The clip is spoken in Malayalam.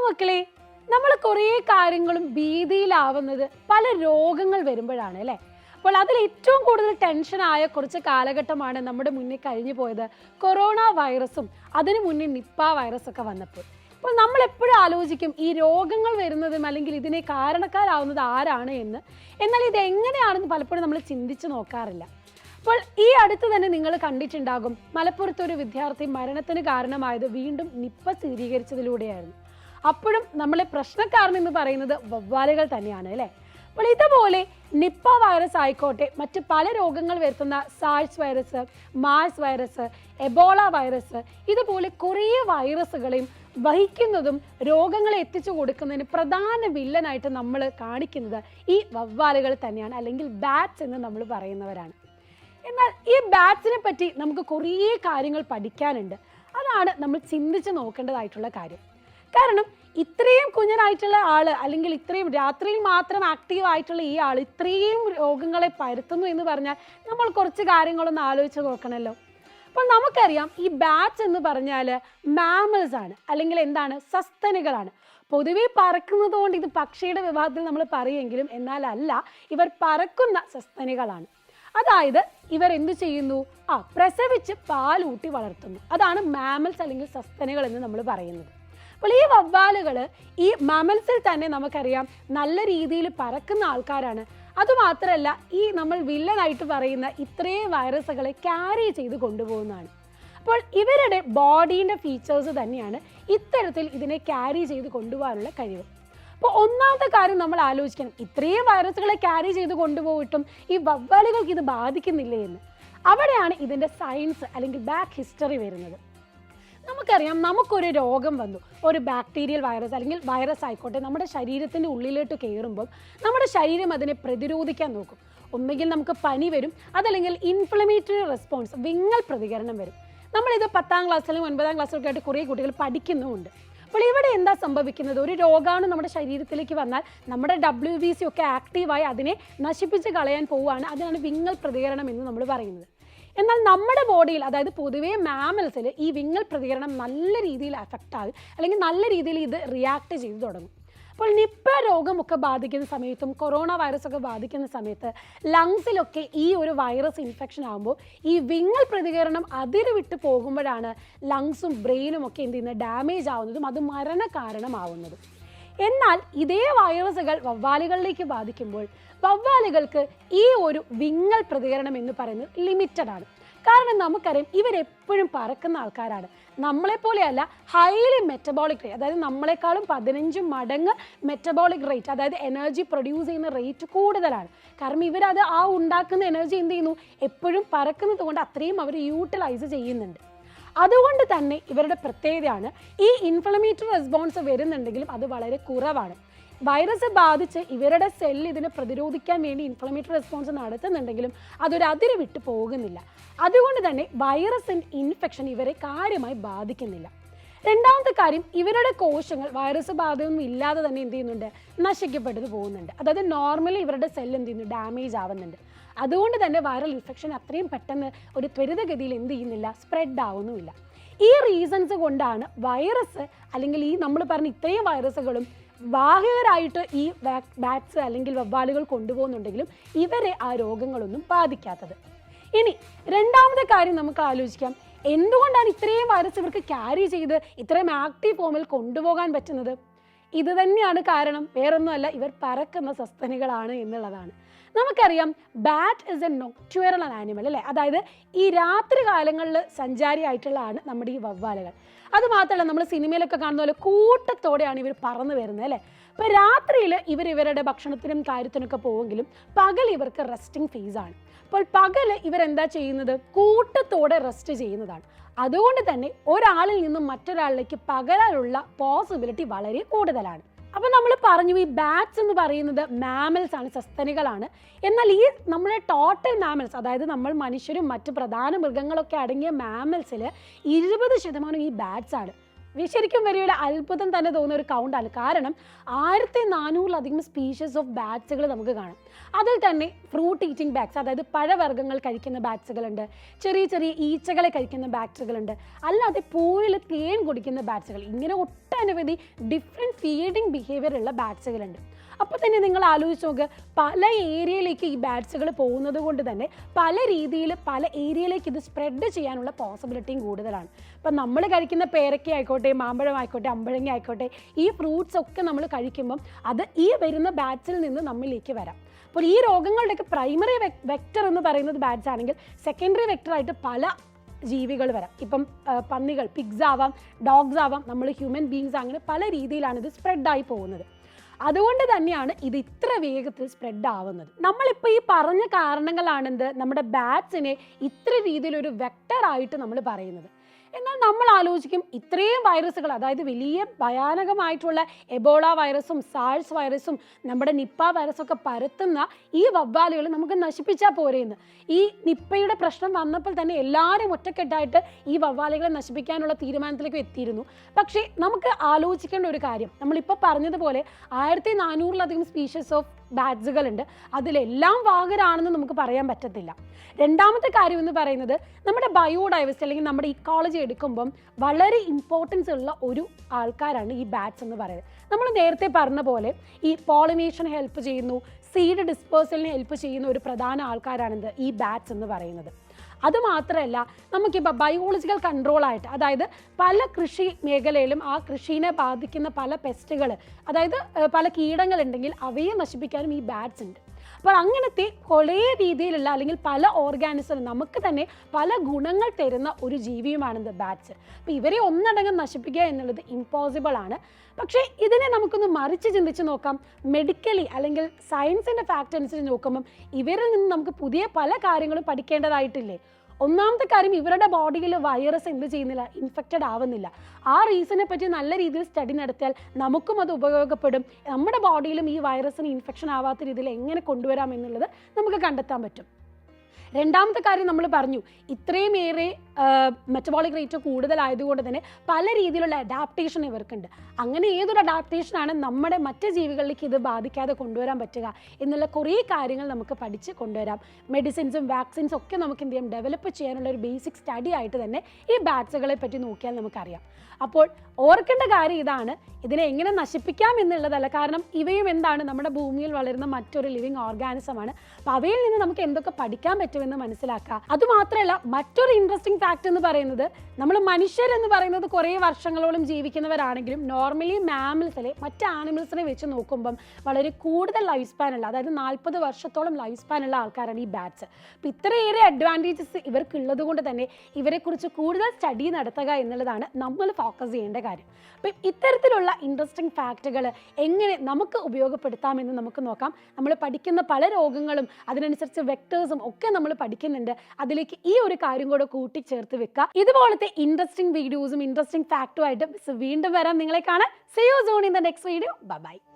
മക്കളെ, നമ്മൾ കുറേ കാര്യങ്ങളും ഭീതിയിലാവുന്നത് പല രോഗങ്ങൾ വരുമ്പോഴാണ് അല്ലേ. അപ്പോൾ അതിൽ ഏറ്റവും കൂടുതൽ ടെൻഷനായ കുറച്ച് കാലഘട്ടമാണ് നമ്മുടെ മുന്നിൽ കഴിഞ്ഞു പോയത് കൊറോണ വൈറസും അതിനു മുന്നേ നിപ്പ വൈറസൊക്കെ വന്നപ്പോൾ. അപ്പോൾ നമ്മൾ എപ്പോഴും ആലോചിക്കും ഈ രോഗങ്ങൾ വരുന്നതും അല്ലെങ്കിൽ ഇതിനെ കാരണക്കാരാവുന്നത് ആരാണ് എന്ന്. എന്നാൽ ഇത് എങ്ങനെയാണെന്ന് പലപ്പോഴും നമ്മൾ ചിന്തിച്ച് നോക്കാറില്ല. അപ്പോൾ ഈ അടുത്ത് തന്നെ നിങ്ങൾ കണ്ടിട്ടുണ്ടാകും, മലപ്പുറത്ത് ഒരു വിദ്യാർത്ഥി മരണത്തിന് കാരണമായത് വീണ്ടും നിപ്പ സ്ഥിരീകരിച്ചതിലൂടെയായിരുന്നു. അപ്പോഴും നമ്മളെ പ്രശ്നക്കാരൻ എന്ന് പറയുന്നത് വവ്വാലുകൾ തന്നെയാണ് അല്ലേ. അപ്പോൾ ഇതുപോലെ നിപ്പ വൈറസ് ആയിക്കോട്ടെ, മറ്റ് പല രോഗങ്ങൾ വരുത്തുന്ന SARS virus, Mars virus, Ebola virus, ഇതുപോലെ കുറേ വൈറസുകളെയും വഹിക്കുന്നതും രോഗങ്ങളെ എത്തിച്ചു കൊടുക്കുന്നതിന് പ്രധാന വില്ലനായിട്ട് നമ്മൾ കാണിക്കുന്നത് ഈ വവ്വാലുകൾ തന്നെയാണ്, അല്ലെങ്കിൽ ബാറ്റ്സ് എന്ന് നമ്മൾ പറയുന്നവരാണ്. എന്നാൽ ഈ ബാറ്റ്സിനെ പറ്റി നമുക്ക് കുറേ കാര്യങ്ങൾ പഠിക്കാനുണ്ട്. അതാണ് നമ്മൾ ചിന്തിച്ച് നോക്കേണ്ടതായിട്ടുള്ള കാര്യം. കാരണം ഇത്രയും കുഞ്ഞനായിട്ടുള്ള ആള്, അല്ലെങ്കിൽ ഇത്രയും രാത്രിയിൽ മാത്രം ആക്റ്റീവ് ആയിട്ടുള്ള ഈ ആൾ ഇത്രയും രോഗങ്ങളെ പരത്തുന്നു എന്ന് പറഞ്ഞാൽ നമ്മൾ കുറച്ച് കാര്യങ്ങളൊന്ന് ആലോചിച്ച് നോക്കണമല്ലോ. അപ്പോൾ നമുക്കറിയാം ഈ ബാറ്റ്സ് എന്ന് പറഞ്ഞാൽ മാമൽസ് ആണ്, അല്ലെങ്കിൽ എന്താണ്, സസ്തനികളാണ്. പൊതുവെ പറക്കുന്നത് കൊണ്ട് ഇത് പക്ഷിയുടെ വിഭാഗത്തിൽ നമ്മൾ പറയുമെങ്കിലും എന്നാലല്ല, ഇവർ പറക്കുന്ന സസ്തനികളാണ്. അതായത് ഇവർ എന്ത് ചെയ്യുന്നു, പ്രസവിച്ച് പാലൂട്ടി വളർത്തുന്നു. അതാണ് മാമൽസ് അല്ലെങ്കിൽ സസ്തനികൾ എന്ന് നമ്മൾ പറയുന്നത്. അപ്പോൾ ഈ വവ്വാലുകൾ ഈ മാമൽസിൽ തന്നെ നമുക്കറിയാം നല്ല രീതിയിൽ പറക്കുന്ന ആൾക്കാരാണ്. അതുമാത്രമല്ല, ഈ നമ്മൾ വില്ലനായിട്ട് പറയുന്ന ഇത്രയും വൈറസുകളെ ക്യാരി ചെയ്ത് കൊണ്ടുപോകുന്നതാണ്. അപ്പോൾ ഇവരുടെ ബോഡീൻ്റെ ഫീച്ചേഴ്സ് തന്നെയാണ് ഇത്തരത്തിൽ ഇതിനെ ക്യാരി ചെയ്ത് കൊണ്ടുപോകാനുള്ള കഴിവ്. അപ്പോൾ ഒന്നാമത്തെ കാര്യം നമ്മൾ ആലോചിക്കണം, ഇത്രയും വൈറസുകളെ ക്യാരി ചെയ്ത് കൊണ്ടുപോയിട്ടും ഈ വവ്വാലുകൾക്ക് ഇത് ബാധിക്കുന്നില്ലേ എന്ന്. അവിടെയാണ് ഇതിൻ്റെ സയൻസ് അല്ലെങ്കിൽ ബാക്ക് ഹിസ്റ്ററി വരുന്നത്. നമുക്കറിയാം, നമുക്കൊരു രോഗം വന്നു, ഒരു ബാക്ടീരിയൽ വൈറസ് അല്ലെങ്കിൽ വൈറസ് ആയിക്കോട്ടെ, നമ്മുടെ ശരീരത്തിൻ്റെ ഉള്ളിലോട്ട് കയറുമ്പോൾ നമ്മുടെ ശരീരം അതിനെ പ്രതിരോധിക്കാൻ നോക്കും. ഒന്നുകിൽ നമുക്ക് പനി വരും, അതല്ലെങ്കിൽ ഇൻഫ്ലമേറ്ററി റെസ്പോൺസ്, വിങ്ങൽ പ്രതികരണം വരും. നമ്മളിത് 10ാം ക്ലാസ്സിലും 9ാം ക്ലാസ്സിലൊക്കെ ആയിട്ട് കുറേ കുട്ടികൾ പഠിക്കുന്നുമുണ്ട്. അപ്പോൾ ഇവിടെ എന്താ സംഭവിക്കുന്നത്, ഒരു രോഗാണു നമ്മുടെ ശരീരത്തിലേക്ക് വന്നാൽ നമ്മുടെ WBC ഒക്കെ ആക്റ്റീവായി അതിനെ നശിപ്പിച്ച് കളയാൻ പോവുകയാണ്. അതിനാണ് വിങ്ങൽ പ്രതികരണം എന്ന് നമ്മൾ പറയുന്നത്. എന്നാൽ നമ്മുടെ ബോഡിയിൽ, അതായത് പൊതുവേ മാമൽസിൽ ഈ വിങ്ങൽ പ്രതികരണം നല്ല രീതിയിൽ അഫക്റ്റ് ആകും, അല്ലെങ്കിൽ നല്ല രീതിയിൽ ഇത് റിയാക്ട് ചെയ്ത് തുടങ്ങും. അപ്പോൾ നിപ്പ രോഗമൊക്കെ ബാധിക്കുന്ന സമയത്തും കൊറോണ വൈറസ് ഒക്കെ ബാധിക്കുന്ന സമയത്ത് ലങ്സിലൊക്കെ ഈ ഒരു വൈറസ് ഇൻഫെക്ഷൻ ആകുമ്പോൾ ഈ വിങ്ങൽ പ്രതികരണം അതിര് വിട്ട് പോകുമ്പോഴാണ് ലങ്സും ബ്രെയിനും ഒക്കെ എന്ത് ചെയ്യുന്നത്, ഡാമേജ് ആവുന്നതും അത് മരണ കാരണമാവുന്നതും. എന്നാൽ ഇതേ വൈറസുകൾ വവ്വാലുകളിലേക്ക് ബാധിക്കുമ്പോൾ വവ്വാലുകൾക്ക് ഈ ഒരു വിങ്ങൽ പ്രതികരണം എന്ന് പറയുന്നത് ലിമിറ്റഡ് ആണ്. കാരണം നമുക്കറിയാം, ഇവരെപ്പോഴും പറക്കുന്ന ആൾക്കാരാണ്. നമ്മളെപ്പോലെയല്ല, ഹൈലി മെറ്റബോളിക് റേറ്റ്, അതായത് നമ്മളെക്കാളും 15 മടങ്ങ് മെറ്റബോളിക് റേറ്റ്, അതായത് എനർജി പ്രൊഡ്യൂസ് ചെയ്യുന്ന റേറ്റ് കൂടുതലാണ്. കാരണം ഇവരത് ഉണ്ടാക്കുന്ന എനർജി എന്ത് ചെയ്യുന്നു, എപ്പോഴും പറക്കുന്നത് കൊണ്ട് അത്രയും അവർ യൂട്ടിലൈസ് ചെയ്യുന്നുണ്ട്. അതുകൊണ്ട് തന്നെ ഇവരുടെ പ്രത്യേകതയാണ് ഈ ഇൻഫ്ലമേറ്ററി റെസ്പോൺസ് വരുന്നുണ്ടെങ്കിലും അത് വളരെ കുറവാണ്. വൈറസ് ബാധിച്ച് ഇവരുടെ സെല്ല് ഇതിനെ പ്രതിരോധിക്കാൻ വേണ്ടി ഇൻഫ്ലമേറ്ററി റെസ്പോൺസ് നടത്തുന്നുണ്ടെങ്കിലും അതൊരു അതിര് വിട്ട് പോകുന്നില്ല. അതുകൊണ്ട് തന്നെ വൈറസ് ഇൻഫെക്ഷൻ ഇവരെ കാര്യമായി ബാധിക്കുന്നില്ല. രണ്ടാമത്തെ കാര്യം, ഇവരുടെ കോശങ്ങൾ വൈറസ് ബാധയൊന്നും ഇല്ലാതെ തന്നെ എന്ത് ചെയ്യുന്നുണ്ട്, നശിക്കപ്പെട്ടു പോകുന്നുണ്ട്. അതായത് നോർമലി ഇവരുടെ സെല്ല് എന്ത് ചെയ്യുന്നു, ഡാമേജ് ആവുന്നുണ്ട്. അതുകൊണ്ട് തന്നെ വൈറൽ ഇൻഫെക്ഷൻ അത്രയും പെട്ടെന്ന് ഒരു ത്വരിതഗതിയിൽ എന്ത് ചെയ്യുന്നില്ല, സ്പ്രെഡ് ആവുന്നുമില്ല. ഈ റീസൺസ് കൊണ്ടാണ് വൈറസ്, അല്ലെങ്കിൽ ഈ നമ്മൾ പറഞ്ഞ ഇത്രയും വൈറസുകളും വാഹകരായിട്ട് ഈ ബാറ്റ്സ് അല്ലെങ്കിൽ വവ്വാലുകൾ കൊണ്ടുപോകുന്നുണ്ടെങ്കിലും ഇവരെ ആ രോഗങ്ങളൊന്നും ബാധിക്കാത്തത്. ഇനി രണ്ടാമത്തെ കാര്യം നമുക്ക് ആലോചിക്കാം, എന്തുകൊണ്ടാണ് ഇത്രയും വൈറസ് ഇവർക്ക് ക്യാരി ചെയ്ത് ഇത്രയും ആക്റ്റീവ് ഫോമിൽ കൊണ്ടുപോകാൻ പറ്റുന്നത്? ഇത് തന്നെയാണ് കാരണം, വേറൊന്നുമല്ല, ഇവർ പറക്കുന്ന സസ്തനികളാണ് എന്നുള്ളതാണ്. നമുക്കറിയാം, ബാറ്റ് ഇസ് എ നൊക്ട്യൂറൽ ആനിമൽ അല്ലേ. അതായത് ഈ രാത്രി കാലങ്ങളിൽ സഞ്ചാരിയായിട്ടുള്ളതാണ് നമ്മുടെ ഈ വവ്വാലുകൾ. അതുമാത്രമല്ല, നമ്മൾ സിനിമയിലൊക്കെ കാണുന്ന പോലെ കൂട്ടത്തോടെയാണ് ഇവർ പറന്നു വരുന്നത് അല്ലേ. അപ്പോൾ രാത്രിയിൽ ഇവരുടെ ഭക്ഷണത്തിനും കാര്യത്തിനൊക്കെ പോവെങ്കിലും പകൽ ഇവർക്ക് റെസ്റ്റിംഗ് ഫേസാണ്. അപ്പോൾ പകൽ ഇവരെന്താ ചെയ്യുന്നത്, കൂട്ടത്തോടെ റെസ്റ്റ് ചെയ്യുന്നതാണ്. അതുകൊണ്ട് തന്നെ ഒരാളിൽ നിന്നും മറ്റൊരാളിലേക്ക് പകരാനുള്ള പോസിബിലിറ്റി വളരെ കൂടുതലാണ്. അപ്പോൾ നമ്മൾ പറഞ്ഞു, ഈ ബാറ്റ്സ് എന്ന് പറയുന്നത് മാമൽസ് ആണ്, സസ്തനികളാണ്. എന്നാൽ ഈ നമ്മുടെ ടോട്ടൽ മാമൽസ്, അതായത് നമ്മൾ മനുഷ്യരും മറ്റ് പ്രധാന മൃഗങ്ങളൊക്കെ അടങ്ങിയ മാമൽസിൽ 20% ഈ ബാറ്റ്സ് ആണ്. ശരിക്കും വലിയൊരു അത്ഭുതം തന്നെ തോന്നുന്ന ഒരു കൗണ്ടാണ്. കാരണം 1400-ലധികം സ്പീഷീസ് ഓഫ് ബാറ്റ്സുകൾ നമുക്ക് കാണാം. അതിൽ തന്നെ ഫ്രൂട്ട് ഈറ്റിംഗ് ബാറ്റ്സ്, അതായത് പഴവർഗ്ഗങ്ങൾ കഴിക്കുന്ന ബാറ്റ്സുകളുണ്ട്, ചെറിയ ചെറിയ ഈച്ചകളെ കഴിക്കുന്ന ബാറ്റ്സുകളുണ്ട്, അല്ലാതെ പൂവിൽ തേൻ കുടിക്കുന്ന ബാറ്റ്സുകൾ, ഇങ്ങനെ ഒട്ടനവധി ഡിഫറെൻറ്റ് ഫീഡിങ് ബിഹേവിയർ ഉള്ള ബാറ്റ്സുകളുണ്ട്. അപ്പോൾ തന്നെ നിങ്ങൾ ആലോചിച്ച് നോക്ക്, പല ഏരിയയിലേക്ക് ഈ ബാറ്റ്സുകൾ പോകുന്നത് കൊണ്ട് തന്നെ പല രീതിയിൽ പല ഏരിയയിലേക്ക് ഇത് സ്പ്രെഡ് ചെയ്യാനുള്ള പോസിബിലിറ്റിയും കൂടുതലാണ്. ഇപ്പം നമ്മൾ കഴിക്കുന്ന പേരക്ക ആയിക്കോട്ടെ, മാമ്പഴം ആയിക്കോട്ടെ, അമ്പഴങ്ങ ആയിക്കോട്ടെ, ഈ ഫ്രൂട്ട്സ് ഒക്കെ നമ്മൾ കഴിക്കുമ്പം അത് ഈ വരുന്ന ബാറ്റ്സിൽ നിന്ന് നമ്മളിലേക്ക് വരാം. അപ്പോൾ ഈ രോഗങ്ങളുടെയൊക്കെ പ്രൈമറി വെക്ടർ എന്ന് പറയുന്നത് ബാറ്റ്സ് ആണെങ്കിൽ സെക്കൻഡറി വെക്ടറായിട്ട് പല ജീവികൾ വരാം. ഇപ്പം പന്നികൾ, പിഗ്സ് ആവാം, ഡോഗ്സ് ആവാം, നമ്മൾ ഹ്യൂമൻ ബീങ്സ്, അങ്ങനെ പല രീതിയിലാണ് ഇത് സ്പ്രെഡായി പോകുന്നത്. അതുകൊണ്ട് തന്നെയാണ് ഇത് ഇത്ര വേഗത്തിൽ സ്പ്രെഡ് ആവുന്നത്. നമ്മളിപ്പോൾ ഈ പറഞ്ഞ കാരണങ്ങളാണെന്ത് നമ്മുടെ ബാറ്റ്സിനെ ഇത്ര രീതിയിലൊരു വെക്ടറായിട്ട് നമ്മൾ പറയുന്നത്. എന്നാൽ നമ്മൾ ആലോചിക്കും, ഇത്രയും വൈറസുകൾ, അതായത് വലിയ ഭയാനകമായിട്ടുള്ള എബോള വൈറസും സാഴ്സ് വൈറസും നമ്മുടെ നിപ്പ വൈറസൊക്കെ പരത്തുന്ന ഈ വവ്വാലുകൾ നമുക്ക് നശിപ്പിച്ചാൽ പോരെയെന്ന്. ഈ നിപ്പയുടെ പ്രശ്നം വന്നപ്പോൾ തന്നെ എല്ലാവരും ഒറ്റക്കെട്ടായിട്ട് ഈ വവ്വാലുകളെ നശിപ്പിക്കാനുള്ള തീരുമാനത്തിലേക്ക് എത്തിയിരുന്നു. പക്ഷേ നമുക്ക് ആലോചിക്കേണ്ട ഒരു കാര്യം, നമ്മളിപ്പോൾ പറഞ്ഞതുപോലെ 1400-ലധികം സ്പീഷീസ് ഓഫ് ബാറ്റ്സുകളുണ്ട്. അതിലെല്ലാം വാഹകരാണെന്ന് നമുക്ക് പറയാൻ പറ്റത്തില്ല. രണ്ടാമത്തെ കാര്യം എന്ന് പറയുന്നത്, നമ്മുടെ ബയോഡൈവേഴ്സിറ്റി അല്ലെങ്കിൽ നമ്മുടെ ഇക്കോളജി എടുക്കുമ്പം വളരെ ഇമ്പോർട്ടൻസ് ഉള്ള ഒരു ആൾക്കാരാണ് ഈ ബാറ്റ്സ് എന്ന് പറയുന്നത്. നമ്മൾ നേരത്തെ പറഞ്ഞ പോലെ ഈ പോളിനേഷൻ ഹെൽപ്പ് ചെയ്യുന്നു, സീഡ് ഡിസ്പേഴ്സലിന് ഹെൽപ്പ് ചെയ്യുന്ന ഒരു പ്രധാന ആൾക്കാരാണിത് ഈ ബാറ്റ്സ് എന്ന് പറയുന്നത്. അതുമാത്രമല്ല, നമുക്കിപ്പോൾ ബയോളജിക്കൽ കൺട്രോളായിട്ട്, അതായത് പല കൃഷി മേഖലയിലും ആ കൃഷിയെ ബാധിക്കുന്ന പല പെസ്റ്റുകൾ, അതായത് പല കീടങ്ങളുണ്ടെങ്കിൽ അവയെ നശിപ്പിക്കാനും ഈ ബാറ്റ്സ് ഉണ്ട്. അപ്പോൾ അങ്ങനത്തെ കുറേ രീതിയിലുള്ള അല്ലെങ്കിൽ പല ഓർഗാനിസം നമുക്ക് തന്നെ പല ഗുണങ്ങൾ തരുന്ന ഒരു ജീവിയുമാണിത് ബാറ്റ്സ്. അപ്പോൾ ഇവരെ ഒന്നടങ്കം നശിപ്പിക്കുക എന്നുള്ളത് ഇമ്പോസിബിൾ ആണ്. പക്ഷേ ഇതിനെ നമുക്കൊന്ന് മറിച്ച് ചിന്തിച്ച് നോക്കാം. മെഡിക്കലി അല്ലെങ്കിൽ സയൻസിൻ്റെ ഫാക്റ്റ് അനുസരിച്ച് നോക്കുമ്പം ഇവരിൽ നിന്ന് നമുക്ക് പുതിയ പല കാര്യങ്ങളും പഠിക്കേണ്ടതായിട്ടില്ലേ? ഒന്നാമത്തെ കാര്യം, ഇവരുടെ ബോഡിയിൽ വൈറസ് എന്ത് ചെയ്യുന്നില്ല, ഇൻഫെക്റ്റഡ് ആവുന്നില്ല. ആ റീസണെ പറ്റി നല്ല രീതിയിൽ സ്റ്റഡി നടത്തിയാൽ നമുക്കും അത് ഉപയോഗപ്പെടും. നമ്മുടെ ബോഡിയിലും ഈ വൈറസിന് ഇൻഫെക്ഷൻ ആവാത്ത രീതിയിൽ എങ്ങനെ കൊണ്ടുവരാം എന്നുള്ളത് നമുക്ക് കണ്ടെത്താൻ പറ്റും. രണ്ടാമത്തെ കാര്യം, നമ്മൾ പറഞ്ഞു ഇത്രയുമേറെ മെറ്റബോളിക് റേറ്റ് കൂടുതലായതുകൊണ്ട് തന്നെ പല രീതിയിലുള്ള അഡാപ്റ്റേഷൻ ഇവർക്കുണ്ട്. അങ്ങനെ ഏതൊരു അഡാപ്റ്റേഷനാണ് നമ്മുടെ മറ്റ് ജീവികളിലേക്ക് ഇത് ബാധിക്കാതെ കൊണ്ടുവരാൻ പറ്റുക എന്നുള്ള കുറേ കാര്യങ്ങൾ നമുക്ക് പഠിച്ച് കൊണ്ടുവരാം. മെഡിസിൻസും വാക്സിൻസും ഒക്കെ നമുക്ക് എന്ത് ചെയ്യാം, ഡെവലപ്പ് ചെയ്യാനുള്ള ഒരു ബേസിക് സ്റ്റഡി ആയിട്ട് തന്നെ ഈ ബാറ്റ്സുകളെ പറ്റി നോക്കിയാൽ നമുക്കറിയാം. അപ്പോൾ ഓർക്കേണ്ട കാര്യം ഇതാണ്, ഇതിനെ എങ്ങനെ നശിപ്പിക്കാം എന്നുള്ളതല്ല. കാരണം ഇവയും എന്താണ്, നമ്മുടെ ഭൂമിയിൽ വളരുന്ന മറ്റൊരു ലിവിങ് ഓർഗാനിസമാണ്. അപ്പോൾ അവയിൽ നിന്ന് നമുക്ക് എന്തൊക്കെ പഠിക്കാൻ പറ്റുമെന്ന് മനസ്സിലാക്കുക. അതുമാത്രമല്ല, മറ്റൊരു ഇൻട്രസ്റ്റിംഗ് ഫാക്റ്റ് എന്ന് പറയുന്നത്, നമ്മൾ മനുഷ്യരെന്ന് പറയുന്നത് കുറേ വർഷങ്ങളോളം ജീവിക്കുന്നവരാണെങ്കിലും നോർമലി മാമൽസിലെ മറ്റ് ആനിമൽസിനെ വെച്ച് നോക്കുമ്പം വളരെ കൂടുതൽ ലൈഫ് സ്പാൻ ഉള്ള, അതായത് 40 വർഷത്തോളം ലൈഫ് സ്പാൻ ഉള്ള ആൾക്കാരാണ് ഈ ബാറ്റ്സ്. അപ്പോൾ ഇത്രയേറെ അഡ്വാൻറ്റേജസ് ഇവർക്കുള്ളത് കൊണ്ട് തന്നെ ഇവരെക്കുറിച്ച് കൂടുതൽ സ്റ്റഡി നടത്തുക എന്നുള്ളതാണ് നമ്മൾ ഫോക്കസ് ചെയ്യേണ്ട കാര്യം. അപ്പം ഇത്തരത്തിലുള്ള ഇൻട്രസ്റ്റിംഗ് ഫാക്റ്റുകൾ എങ്ങനെ നമുക്ക് ഉപയോഗപ്പെടുത്താമെന്ന് നമുക്ക് നോക്കാം. നമ്മൾ പഠിക്കുന്ന പല രോഗങ്ങളും അതിനനുസരിച്ച് വെക്ടേഴ്സും ഒക്കെ നമ്മൾ പഠിക്കുന്നുണ്ട്. അതിലേക്ക് ഈ ഒരു കാര്യം കൂടെ കൂട്ടിച്ചേർത്ത് വെക്കുക. ഇതുപോലത്തെ ഇൻട്രസ്റ്റിംഗ് വീഡിയോസും ഇൻട്രസ്റ്റിംഗ് ഫാക്റ്റുമായിട്ട് വീണ്ടും വരാം നിങ്ങളെ കാണാൻ. See you soon in the next video. Bye bye.